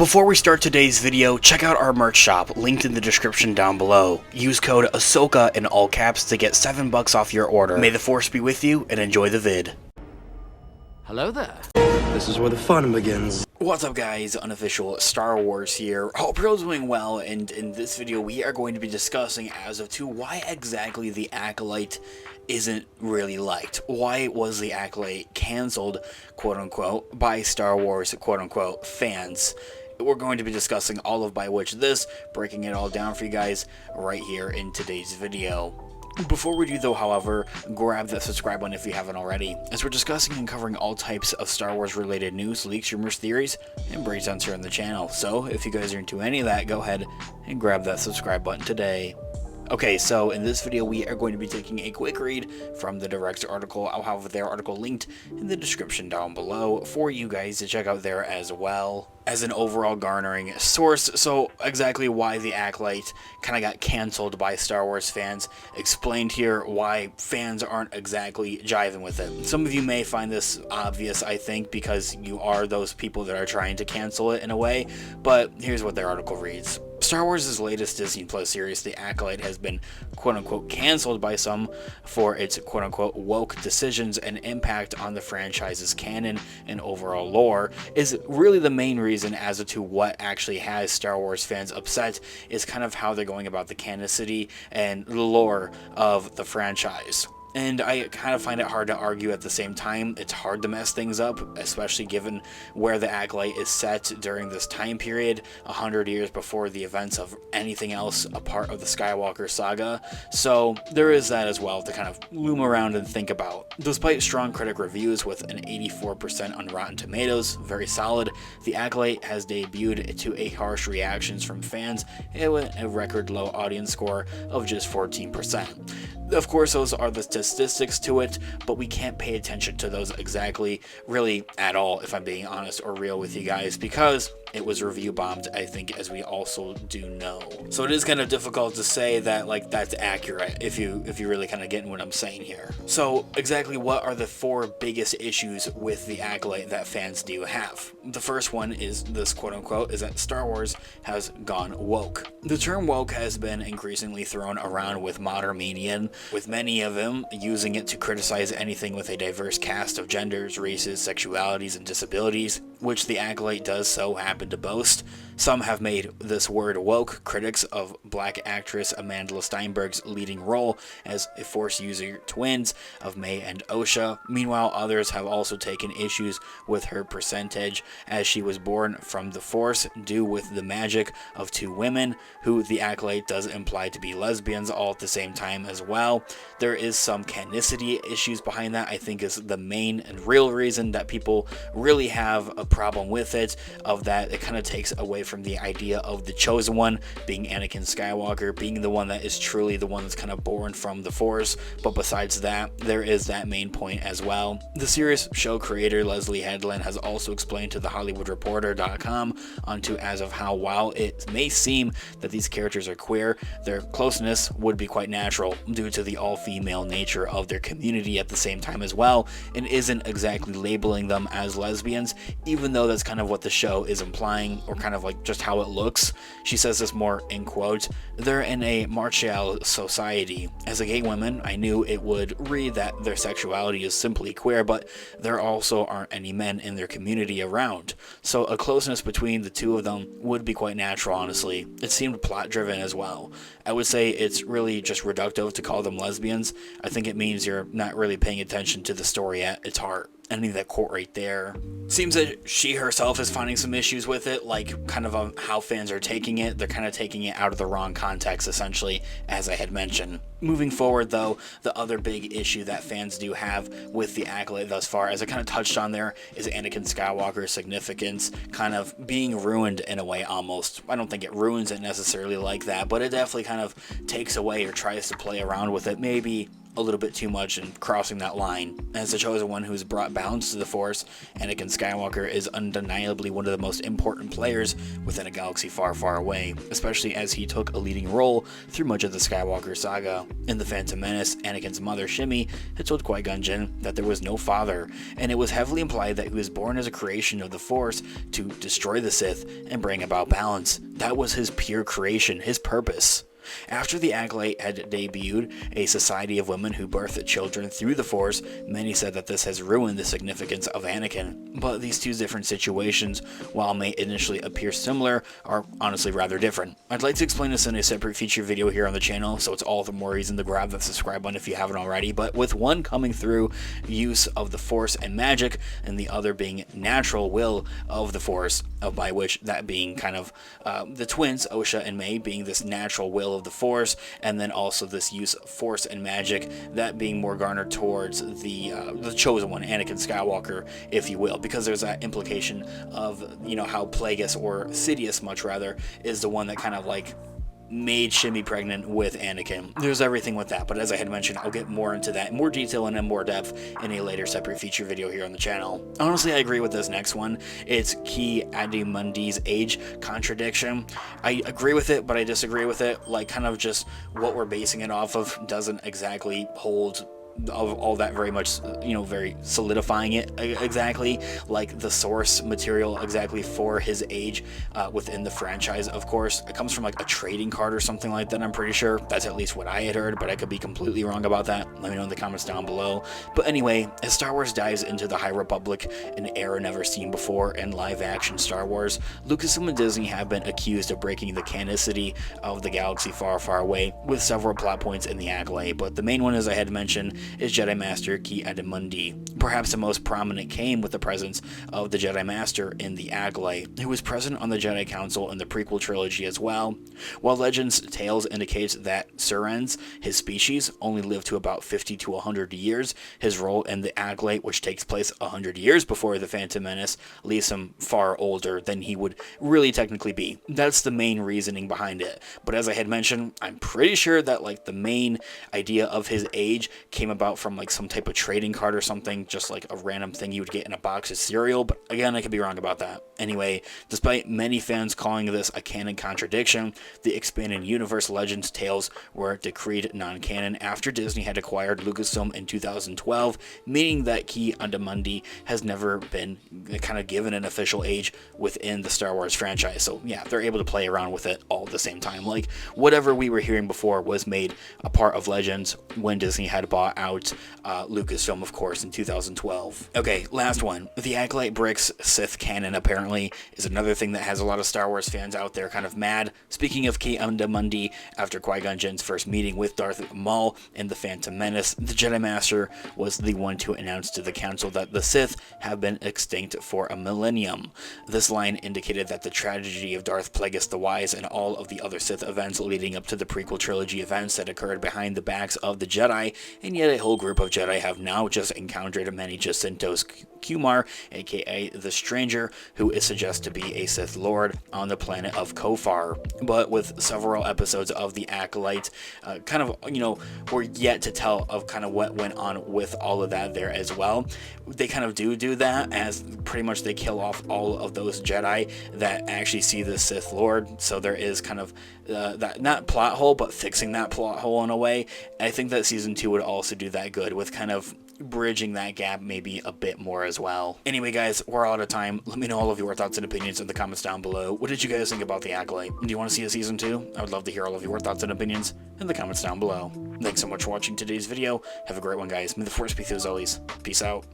Before we start today's video, check out our merch shop, linked in the description down below. Use code Ahsoka in all caps to get $7 off your order. May the Force be with you, and enjoy the vid. Hello there. This is where the fun begins. What's up guys, Unofficial Star Wars here. Hope you're all doing well, and in this video we are going to be discussing as of to why exactly the Acolyte isn't really liked. Why was the Acolyte cancelled, quote unquote, by Star Wars, quote unquote, fans. We're going to be discussing all of by which this, breaking it all down for you guys right here in today's video. Before we do though, however, grab that subscribe button if you haven't already, as we're discussing and covering all types of Star Wars related news, leaks, rumors, theories, and breakdowns here on the channel. So if you guys are into any of that, go ahead and grab that subscribe button today. Okay, so in this video we are going to be taking a quick read from the direct article. I'll have their article linked in the description down below for you guys to check out there as well, as an overall garnering source. So exactly why the Acolyte kind of got canceled by Star Wars fans, explained here why fans aren't exactly jiving with it. Some of you may find this obvious, I think, because you are those people that are trying to cancel it in a way, but here's what their article reads. Star Wars' latest Disney Plus series, The Acolyte, has been quote-unquote cancelled by some for its quote-unquote woke decisions and impact on the franchise's canon and overall lore. Is really the main reason as to what actually has Star Wars fans upset is kind of how they're going about the canonicity and the lore of the franchise. And I kind of find it hard to argue at the same time. It's hard to mess things up, especially given where the Acolyte is set during this time period, 100 years before the events of anything else a part of the Skywalker saga. So there is that as well to kind of loom around and think about. Despite strong critic reviews with an 84% on Rotten Tomatoes, very solid, the Acolyte has debuted to a harsh reactions from fans with a record low audience score of just 14%. Of course, those are the statistics to it, but we can't pay attention to those exactly, really, at all, if I'm being honest or real with you guys, because it was review bombed, I think, as we also do know. So it is kind of difficult to say that, like, that's accurate if you really kind of get what I'm saying here. So exactly what are the four biggest issues with the Acolyte that fans do have? The first one is this, quote unquote, is that Star Wars has gone woke. The term woke has been increasingly thrown around with modern media, with many of them using it to criticize anything with a diverse cast of genders, races, sexualities, and disabilities, which the Acolyte does so happen to boast. Some have made this word woke critics of black actress Amandla Stenberg's leading role as a Force user twins of May and Osha. Meanwhile, others have also taken issues with her percentage, as she was born from the Force due with the magic of two women, who the Acolyte does imply to be lesbians all at the same time as well. There is some canonicity issues behind that, I think, is the main and real reason that people really have a problem with it, of that it kind of takes away from the idea of the chosen one being Anakin Skywalker, being the one that is truly the one that's kind of born from the Force. But besides that, there is that main point as well. The series show creator leslye Headland has also explained to the HollywoodReporter.com onto as of how, while it may seem that these characters are queer, their closeness would be quite natural due to the all-female nature of their community at the same time as well, and isn't exactly labeling them as lesbians, even though that's kind of what the show is implying, or kind of like just how it looks. She says this more in quote, "They're in a martial society. As a gay woman, I knew it would read that their sexuality is simply queer, but there also aren't any men in their community around. So a closeness between the two of them would be quite natural, honestly. It seemed plot driven as well. I would say it's really just reductive to call them lesbians. I think it means you're not really paying attention to the story at its heart." Ending that quote right there. Seems that she herself is finding some issues with it, like kind of how fans are taking it. They're kind of taking it out of the wrong context, essentially, as I had mentioned. Moving forward, though, the other big issue that fans do have with the Acolyte thus far, as I kind of touched on there, is Anakin Skywalker's significance kind of being ruined in a way almost. I don't think it ruins it necessarily like that, but it definitely kind of takes away or tries to play around with it maybe a little bit too much and crossing that line. As the chosen one who's brought balance to the Force, Anakin Skywalker is undeniably one of the most important players within a galaxy far, far away, especially as he took a leading role through much of the Skywalker saga. In The Phantom Menace, Anakin's mother, Shmi, had told Qui-Gon Jinn that there was no father, and it was heavily implied that he was born as a creation of the Force to destroy the Sith and bring about balance. That was his pure creation, his purpose. After the Acolyte had debuted, a society of women who birthed children through the Force, many said that this has ruined the significance of Anakin. But these two different situations, while may initially appear similar, are honestly rather different. I'd like to explain this in a separate feature video here on the channel, so it's all the more reason to grab that subscribe button if you haven't already, but with one coming through use of the Force and magic, and the other being natural will of the Force, by which that being kind of the twins, Osha and May, being this natural will of the Force, and then also this use of Force and magic, that being more garnered towards the chosen one, Anakin Skywalker, if you will, because there's that implication of, you know, how Plagueis, or Sidious much rather, is the one that kind of like made Shmi pregnant with Anakin. There's everything with that, but as I had mentioned, I'll get more into that in more detail and in more depth in a later separate feature video here on the channel. Honestly, I agree with this next one. It's Ki-Adi-Mundi's age contradiction. I agree with it, but I disagree with it. Like, kind of just what we're basing it off of doesn't exactly hold all that very much, you know, very solidifying it exactly, like the source material exactly for his age within the franchise. Of course, it comes from like a trading card or something like that, I'm pretty sure. That's at least what I had heard, but I could be completely wrong about that. Let me know in the comments down below. But anyway, as Star Wars dives into the High Republic, an era never seen before in live-action Star Wars, Lucasfilm and Disney have been accused of breaking the canonicity of the galaxy far, far away, with several plot points in the Acolyte, but the main one, as I had mentioned, is Jedi Master Ki-Adi-Mundi. Perhaps the most prominent came with the presence of the Jedi Master in the Acolyte, who was present on the Jedi Council in the prequel trilogy as well. While Legends Tales indicates that Surens, his species, only lived to about 50 to 100 years, his role in the Acolyte, which takes place 100 years before the Phantom Menace, leaves him far older than he would really technically be. That's the main reasoning behind it. But as I had mentioned, I'm pretty sure that like the main idea of his age came about from like some type of trading card or something, just like a random thing you would get in a box of cereal, but again, I could be wrong about that. Anyway, despite many fans calling this a canon contradiction, the expanded universe Legends Tales were decreed non-canon after Disney had acquired Lucasfilm in 2012, meaning that Ki-Adi-Mundi has never been kind of given an official age within the Star Wars franchise. So yeah, they're able to play around with it all at the same time. Like whatever we were hearing before was made a part of Legends when Disney had bought out Lucasfilm, of course, in 2012. Okay, last one. The Acolyte breaks Sith canon, apparently, is another thing that has a lot of Star Wars fans out there kind of mad. Speaking of Ki-Adi-Mundi, after Qui-Gon Jinn's first meeting with Darth Maul in The Phantom Menace, the Jedi Master was the one to announce to the Council that the Sith have been extinct for a millennium. This line indicated that the tragedy of Darth Plagueis the Wise and all of the other Sith events leading up to the prequel trilogy events that occurred behind the backs of the Jedi, and yet a whole group of Jedi have now just encountered Many Jacinto's Kumar, aka the Stranger, who is suggested to be a Sith Lord on the planet of Kofar. But with several episodes of the Acolyte, kind of, you know, we're yet to tell of kind of what went on with all of that there as well. They kind of do that, as pretty much they kill off all of those Jedi that actually see the Sith Lord. So there is kind of that, not plot hole, but fixing that plot hole in a way. I think that season 2 would also do that good with kind of bridging that gap maybe a bit more as well. Anyway, guys, we're all out of time. Let me know all of your thoughts and opinions in the comments down below. What did you guys think about the Acolyte? Do you want to see a season 2? I would love to hear all of your thoughts and opinions in the comments down below. Thanks so much for watching today's video. Have a great one, guys. May the Force be with you as always. Peace out.